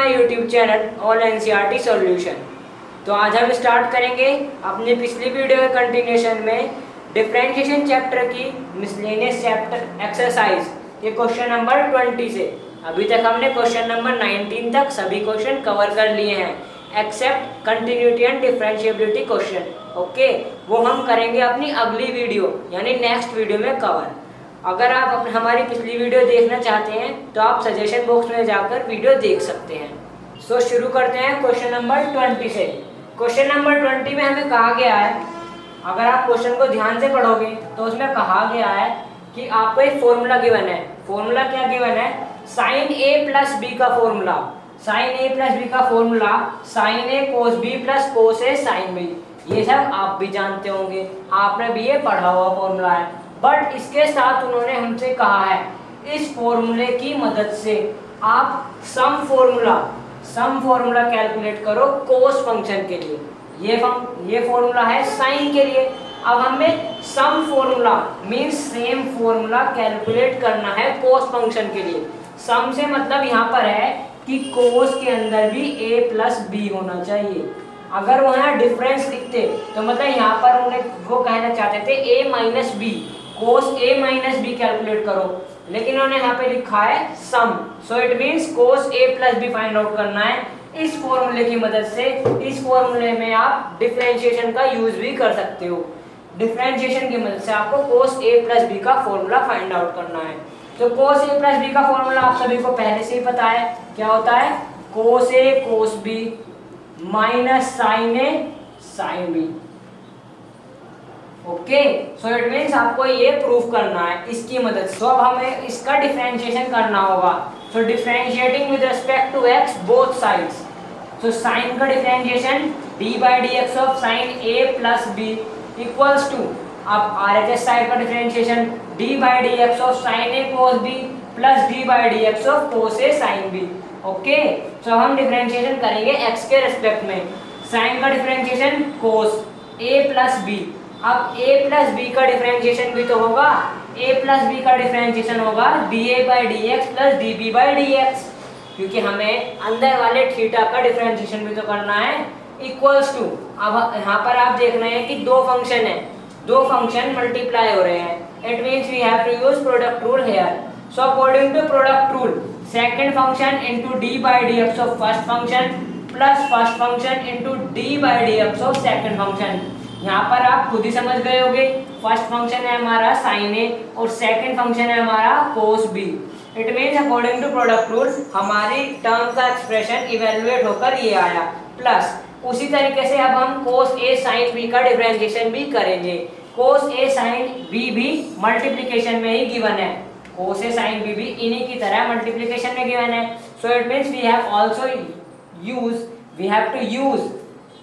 My YouTube channel all NCERT solution. तो आज हम स्टार्ट करेंगे अपनी पिछली वीडियो के कंटिन्यूशन में डिफरेंशिएशन चैप्टर की मिसलेनियस चैप्टर एक्सरसाइज ये क्वेश्चन नंबर 20 से। अभी तक हमने क्वेश्चन नंबर 19 तक सभी क्वेश्चन कवर कर लिए हैं except continuity and differentiability question. Okay, वो हम करेंगे अपनी अगली वीडियो यानी नेक्स्ट वीडियो में कवर। अगर आप हमारी पिछली वीडियो देखना चाहते हैं तो आप सजेशन बॉक्स में जाकर वीडियो देख सकते हैं। सो शुरू करते हैं क्वेश्चन नंबर 20 से। क्वेश्चन नंबर 20 में हमें कहा गया है, अगर आप क्वेश्चन को ध्यान से पढ़ोगे तो उसमें कहा गया है कि आपको एक फॉर्मूला गिवन है। फॉर्मूला क्या गिवन है? साइन ए प्लस बी का फॉर्मूला। साइन ए प्लस बी का formula sine A cos B plus cos A sine B. ये सब आप भी जानते होंगे, आपने भी ये पढ़ा हुआ फॉर्मूला है। बट इसके साथ उन्होंने हमसे कहा है इस फॉर्मूले की मदद से आप सम फॉर्मूला कैलकुलेट करो कोस फंक्शन के लिए। ये फॉर्मूला है साइन के लिए। अब हमें sum formula means same formula calculate करना है कोस फंक्शन के लिए। सम से मतलब यहाँ पर है कि कोस के अंदर भी a प्लस बी होना चाहिए। अगर वो यहाँ डिफरेंस लिखते तो मतलब यहाँ पर उन्हें वो कहना चाहते थे a minus B, cos a minus B calculate करो, लेकिन उन्होंने यहाँ पे लिखा है sum. So it means cos a plus B find out करना है इस फॉर्मूले की मदद से। इस फॉर्मूले में आप डिफरेंशिएशन का यूज भी कर सकते हो। डिफरेंशिएशन की मदद से आपको कोस a प्लस बी का फॉर्मूला फाइंड आउट करना है। तो कोस a प्लस बी का फॉर्मूला आप सभी को पहले से ही पता है, क्या होता है? Cos a cos b minus sine a sine B. Okay, so it means आपको ये प्रूफ करना है इसकी मदद से। अब हमें इसका डिफरेंशिएशन करना होगा। So differentiating with respect to x both sides. So sine का differentiation d by D x of sine a plus B equals to, अब RHS साइड का differentiation d by D x of sine a cos b plus d by D x of cos a sine b। Okay, so हम differentiation करेंगे x के respect में। Sine का differentiation cos a plus b। अब a plus B का differentiation भी तो होगा, a प्लस बी का डिफरेंशिएशन होगा dA by D x plus dB by D x, क्योंकि हमें अंदर वाले थीटा का डिफरेंशिएशन भी तो करना है इक्वल्स टू। अब यहाँ पर आप देख रहे हैं कि दो फंक्शन है, दो फंक्शन मल्टीप्लाई हो रहे हैं। It means we have to use product rule here. So according to product rule second function into D by D x of first function plus first function into D by D x of second function. यहाँ पर आप खुद ही समझ गए होंगे, first function है हमारा sign ए और सेकंड फंक्शन है हमारा cos B. It means according to product rule हमारी टर्म का एक्सप्रेशन इवेलुएट होकर ये आया। प्लस उसी तरीके से अब हम कोस ए साइन बी का डिफरेंशिएशन भी करेंगे। कोस ए साइन बी भी मल्टीप्लिकेशन में ही गिवन है, कोस ए साइन बी भी इन्हीं की तरह मल्टीप्लिकेशन में गिवन है। So it means we have to use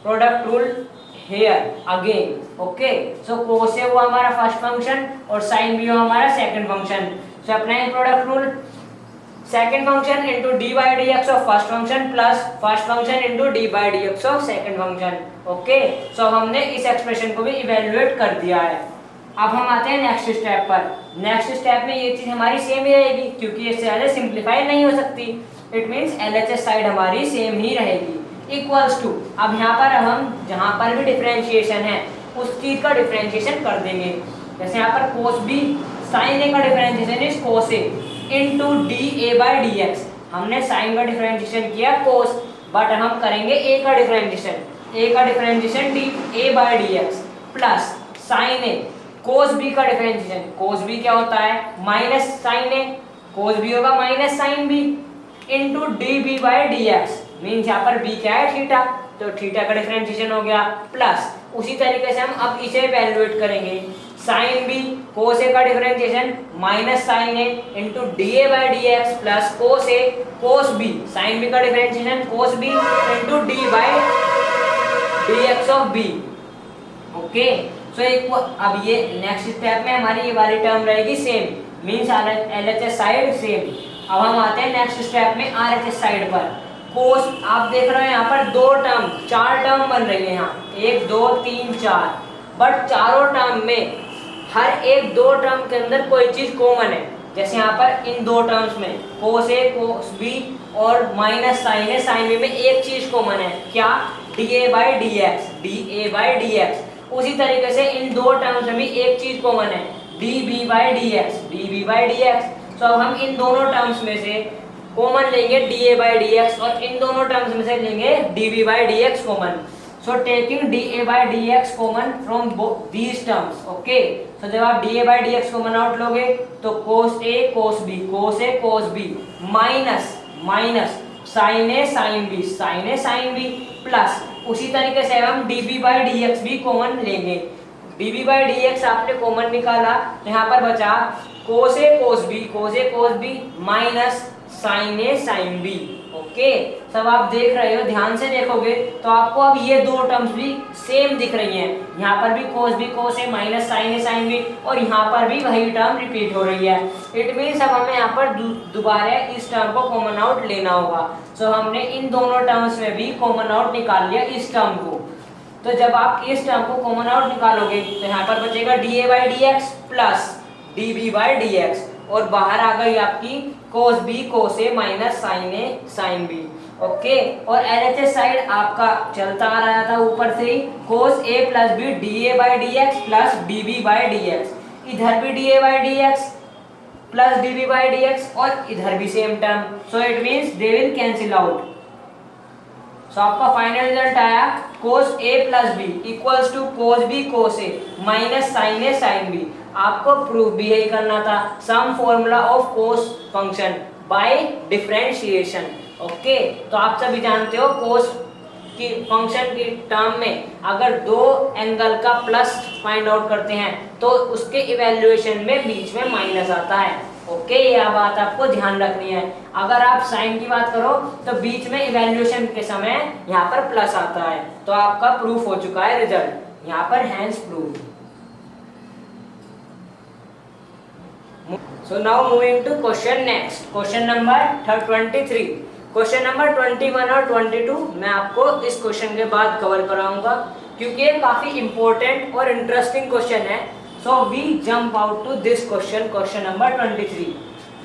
product rule here again। okay, so cos a हुआ हमारा फर्स्ट फंक्शन और sin b हुआ हमारा second function. So applying product rule second function into d बाय dx of first function plus first function into d बाय dx of second function. Okay, so हमने इस expression को भी इवैल्यूएट कर दिया है। अब हम आते हैं नेक्स्ट स्टेप पर। नेक्स्ट स्टेप में ये चीज हमारी सेम ही रहेगी क्योंकि इससे ज़्यादा सिंप्लीफाई नहीं हो सकती। इट मीन्स LHS साइड हमारी सेम ही रहेगी इक्वल्स टू। अब यहाँ पर हम जहाँ पर भी डिफरेंशिएशन है उस चीज का डिफरेंशिएशन कर देंगे। जैसे यहाँ पर कोस बी साइन ए का differentiation is cos A into d A by D x. हमने साइन का डिफरेंशिएशन किया कोस, बट हम करेंगे ए का differentiation d A by D x plus sine A cos B का डिफरेंशिएशन। कोस बी क्या होता है? Minus sine A, cos B होगा minus sine B into d B by D x. Means यहाँ पर b क्या है? थीटा, तो थीटा का डिफरेंशिएशन हो गया। प्लस उसी तरीके से हम अब इसे इवैल्यूएट करेंगे। साइन b कोस a का differentiation minus sine a into D A by D x plus cos a cos b। Sine b का differentiation cos b into D by D x of b। Okay, so एक अब ये next step में हमारी ये वाली term रहेगी same, means LHS side same. अब हम आते हैं नेक्स्ट स्टेप में RHS साइड पर। कोस आप देख रहे हैं यहाँ पर चार टर्म बन रही है यहाँ, 1 2 3 4, बट चारों टर्म में हर एक दो टर्म के अंदर कोई चीज कॉमन है। जैसे यहाँ पर इन दो टर्म्स में कोस ए कोस बी और माइनस साइन ए साइन बी में एक चीज कॉमन है, क्या? dA/dx। उसी तरीके से इन दो टर्म्स में भी एक चीज कॉमन है, dB/dx। तो अब हम इन दोनों टर्म्स में से कॉमन लेंगे dA/dx और इन दोनों टर्म्स में से लेंगे dB/dx common. So taking dA/dx common from these terms, okay? So जब आप dA/dx common out लोगे तो cos A cos B minus sin A sin B plus उसी तरीके से हम dB/dx भी कॉमन लेंगे। dB/dx आपने कॉमन निकाला तो यहाँ पर बचा cos A cos B minus sin A sin B। Okay, सब आप देख रहे हो, ध्यान से देखोगे तो आपको अब ये दो टर्म्स भी सेम दिख रही हैं। यहाँ पर भी cos B cos A minus sin A sin B और यहाँ पर भी वही टर्म रिपीट हो रही है। इट मीन्स अब हमें यहाँ पर दोबारा इस टर्म को कॉमन आउट लेना होगा। सो हमने इन दोनों टर्म्स में भी कॉमन आउट निकाल लिया इस टर्म को। तो जब आप इस टर्म को कॉमन आउट निकालोगे तो यहाँ पर बचेगा dA/dx प्लस dB/dx और बाहर आ गई आपकी cos B cos A minus sin A sin B। Okay, और LHS साइड आपका चलता आ रहा था ऊपर से ही cos A plus B dA/dx plus dB/dx, इधर भी dA/dx प्लस dB/dx और इधर भी same term. So it means they will cancel out. So आपका फाइनल रिजल्ट आया cos A plus B equals to cos B cos A minus sin A sin B। आपको proof भी यही करना था, sum formula of cos function by differentiation. Okay, तो आप सभी जानते हो cos की फंक्शन की टर्म में अगर दो एंगल का प्लस फाइंड आउट करते हैं तो उसके इवैल्यूएशन में बीच में माइनस आता है। ओके, यह बात आपको ध्यान रखनी है। अगर आप साइन की बात करो तो बीच में इवैल्यूएशन के समय यहाँ पर प्लस आता है। तो आपका प्रूफ हो चुका है रिजल्ट यहाँ पर, hence proof. So now moving to question next, question number 23। Question number 21 और 22 मैं आपको इस क्वेश्चन के बाद कवर कराऊंगा क्योंकि ये काफी इंपॉर्टेंट और इंटरेस्टिंग क्वेश्चन है। So we jump out to this question, question number 23।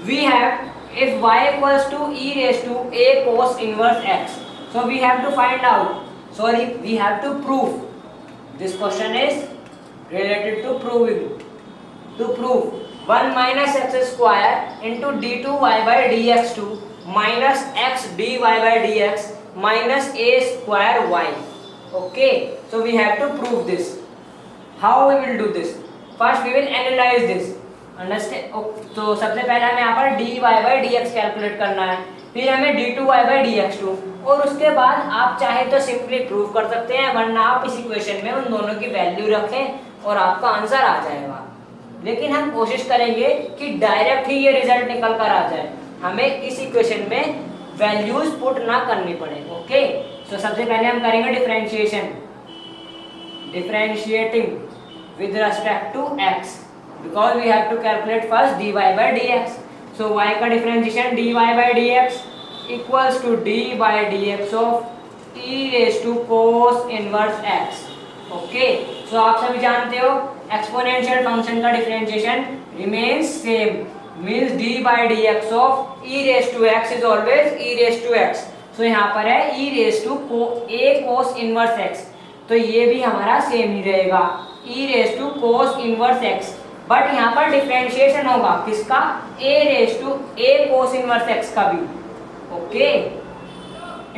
We have if y equals to e raised to a cos inverse x, so we have to find out, sorry we have to prove, this question is related to proving, to prove 1 minus x square into d2y by dx2 minus x dy by dx minus a square y। Okay, so we have to prove this। How we will do this? First we will analyze this, understand? तो सबसे पहले हमें यहाँ पर dy by dx calculate करना है, फिर हमें d2y by dx2 और उसके बाद आप चाहे तो सिंपली प्रूव कर सकते हैं, वरना आप इस इक्वेशन में उन दोनों की वैल्यू रखें और आपका आंसर आ जाएगा। लेकिन हम कोशिश करेंगे कि डायरेक्ट ही ये रिजल्ट निकल कर आ जाए, हमें इस इक्वेशन में वैल्यूज पुट ना करनी पड़े। ओके, तो सबसे पहले हम करेंगे differentiation, differentiating with respect to x because we have to calculate first dy by dx। So y का differentiation dy by dx equals to d by dx of e raised to cos inverse x। Okay, so आप सभी जानते हो exponential function का differentiation remains same, means d by dx of e raised to x is always e raised to x। सो यहाँ पर है e raised to a cos inverse x, तो ये भी हमारा सेम ही रहेगा e raised to cos inverse x, but यहाँ पर डिफरेंशिएशन होगा किसका? a raised to a cos inverse x का भी। Okay,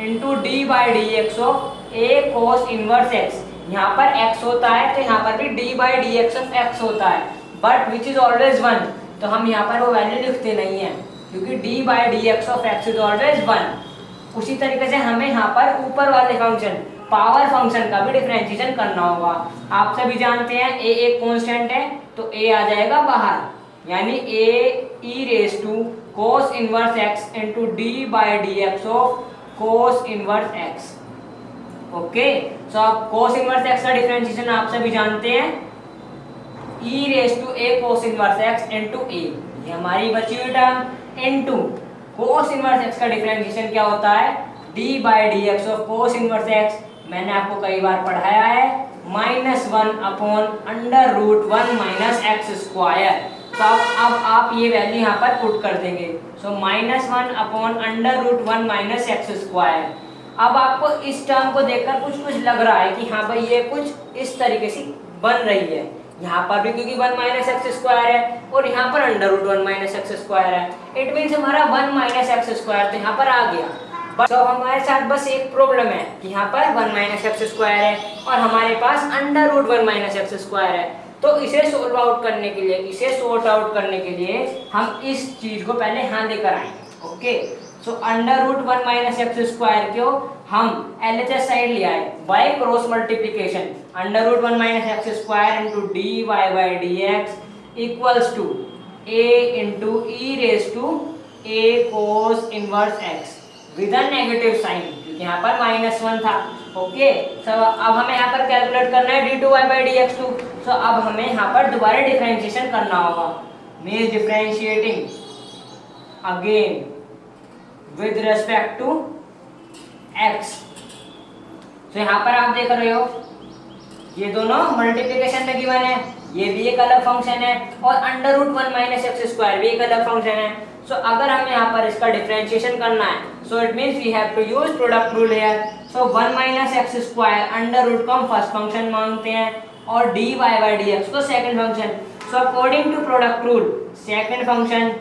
into d by dx of a cos inverse x, यहाँ पर x होता है तो यहाँ पर भी d by dx of x होता है, बट विच इज ऑलवेज 1, तो हम यहाँ पर वो वैल्यू लिखते नहीं है क्योंकि d by dx of x is always 1। उसी तरीके से हमें यहाँ पर ऊपर वाले फंक्शन पावर फंक्शन का भी डिफरेंशिएशन करना होगा। आप सभी जानते हैं a एक कांस्टेंट है तो a आ जाएगा बाहर, यानी a e raised to cos inverse x into d by dx of cos inverse x। Okay, so आप cos inverse x का डिफरेंशिएशन आप सभी जानते हैं e raised to a cos inverse x into a, ये हमारी बची हुई term, into cos inverse x का डिफरेंशिएशन क्या होता है? d by dx of cos inverse x, मैंने आपको कई बार पढ़ाया है, -1 upon under root 1 minus X square. तो अब आप ये वैल्यू यहाँ पर पुट कर देंगे। सो -1 अपॉन √1 माइनस एक्स स्क्वायर। अब आपको इस टर्म को देखकर कुछ कुछ लग रहा है कि हाँ भाई ये कुछ इस तरीके से बन रही है। यहाँ पर भी क्योंकि 1 माइनस एक्स स्क्वायर है और यहाँ पर √1 माइनस एक्स स्क्वायर है, इट मीन्स हमारा 1 माइनस एक्स स्क्वायर तो यहाँ पर आ गया। बस अब हमारे साथ बस एक प्रॉब्लम है कि यहाँ पर 1 माइनस एक्स स्क्वायर है और हमारे पास √1 माइनस एक्स स्क्वायर है। तो इसे सॉल्व आउट करने के लिए, इसे सॉर्ट आउट करने के लिए हम इस चीज को पहले यहाँ लेकर आएंगे। Okay, so √1 minus X square को हम LHS साइड ले आए by cross multiplication. √1 minus X square into dy/dx equals to a into e raise to a cos inverse x with a negative sign, क्योंकि यहाँ पर -1 था। ओके, सो अब हमें यहाँ पर कैलकुलेट करना है d2y/dx2। सो अब हमें यहाँ पर दोबारा डिफरेंशिएशन करना होगा। Means differentiating again with respect to x। तो यहाँ पर आप देख रहे हो ये दोनों मल्टीप्लिकेशन में गिवन है, ये भी एक अलग फंक्शन है और √1 माइनस एक्स स्क्वायर भी एक अलग फंक्शन है। सो अगर हमें यहाँ पर इसका डिफरेंशिएशन करना है, so it means we have to use product rule here. So 1 minus X square under को हम फर्स्ट फंक्शन मांगते हैं और dy/dx को second function. So according to product rule second function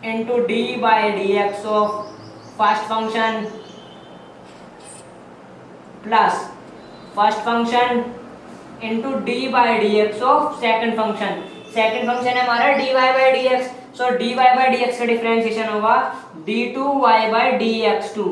into dy/dx of first function plus first function into dy/dx of second function. Second function है हमारा dy/dx। सो dy/dx का differentiation होगा d2y/dx2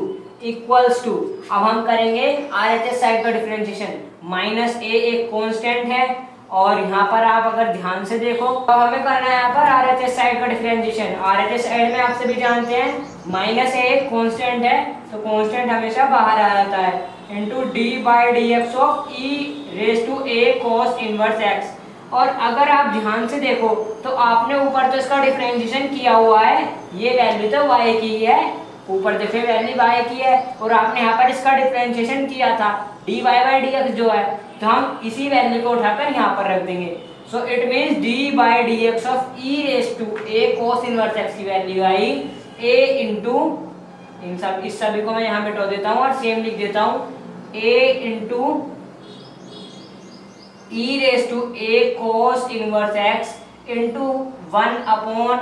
इक्वल्स टू, अब हम करेंगे RHS side का differentiation. -a एक constant है और यहाँ पर आप अगर ध्यान से देखो तो हमें करना है यहाँ पर RHS साइड का डिफरेंशिएशन। RHS साइड में आप सभी जानते हैं -a एक कांस्टेंट है, तो कांस्टेंट हमेशा बाहर आ जाता है, into d/dx of e raise to a cos inverse x। और अगर आप ध्यान से देखो तो आपने ऊपर तो इसका डिफरेंशिएशन किया हुआ है, ये वैल्यू तो y की है, ऊपर देखिए वैल्यू y की है और आपने यहाँ पर इसका डिफरेंशिएशन किया था dy/dx जो है, तो हम इसी वैल्यू को उठाकर यहाँ पर रख देंगे। So it means d/dx of e raise to a cos inverse x की वैल्यू आई a इंटू इस सभी को मैं यहाँ मिटा देता हूँ और सेम लिख देता हूँ a into e raise to a cos inverse x into 1 upon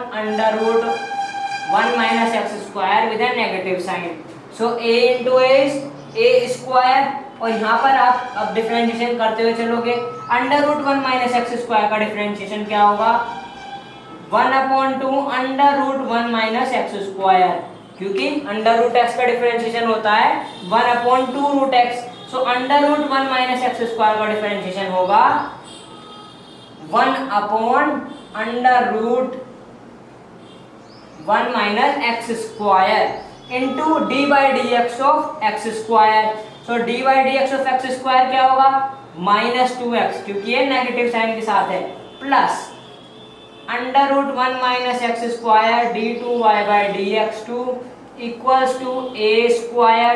√1 minus X square with a negative sign. So a into a square और यहाँ पर आप अब डिफरेंशिएशन करते हुए चलोगे, √1 माइनस एक्स स्क्वायर का डिफरेंशिएशन क्या होगा 1/2 √1 माइनस एक्स स्क्वायर, क्योंकि √x का डिफरेंशिएशन होता है 1/2 √x। सो √1 माइनस एक्स स्क्वायर का डिफरेंशिएशन होगा 1/√1 minus X square into d/dx of x square. So d/dx of x square क्या होगा -2x, क्योंकि ये नेगेटिव साइन के साथ है, plus √1 minus X square d2y/dx2 equals to a square.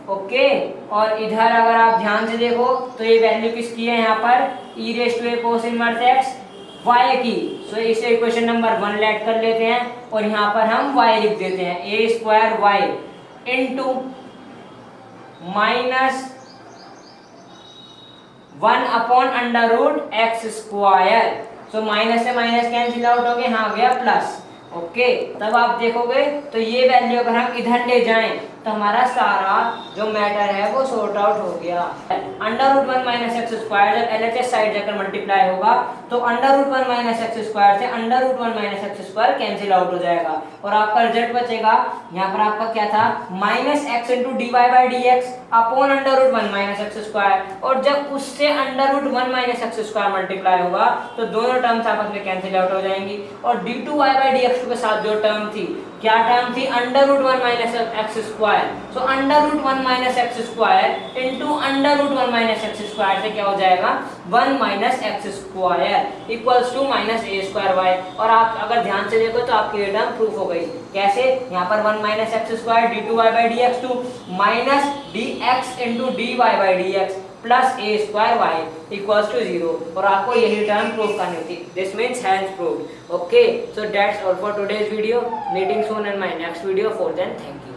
Okay, और इधर अगर आप ध्यान से देखो तो ये वैल्यू किसकी है यहाँ पर e raise to a cos inverse x y की। सो इसे इक्वेशन नंबर 1 लेट कर लेते हैं और यहाँ पर हम y लिख देते हैं a square y into -1/√x square. So minus से माइनस कैंसिल आउट हो गए, हाँ गया प्लस। ओके, तब आप देखोगे तो ये वैल्यू अगर हम इधर ले जाएं तो हमारा सारा जो मैटर है वो सॉर्ट आउट हो गया। √1 माइनस एक्स स्क्वायर जब LHS साइड जाकर मल्टीप्लाई होगा तो √1 माइनस एक्स स्क्वायर से √1 minus X square cancel out हो जाएगा और आपका रिजल्ट बचेगा। यहाँ पर आपका क्या था -x into dy/dx upon √1 minus X square, और जब उससे √1 माइनस एक्स स्क्वायर मल्टीप्लाई होगा तो दोनों टर्म्स आपस में कैंसिल आउट हो जाएंगी और d2y/dx के साथ जो टर्म थी, क्या टर्म थी √1 minus X square. So √1 minus X square into √1 minus X square से क्या हो जाएगा 1 minus X square equals to -a square y। और आप अगर ध्यान से देखो तो आपकी ये टर्म प्रूफ हो गई। कैसे, यहाँ पर 1 minus X square d2y/dx2 minus dx into dy/dx plus A square Y equals to 0 और आपको यही टर्म प्रूव करनी थी. This means hence proved. Okay, so that's all for today's video. Meeting soon in my next video. For then, thank you.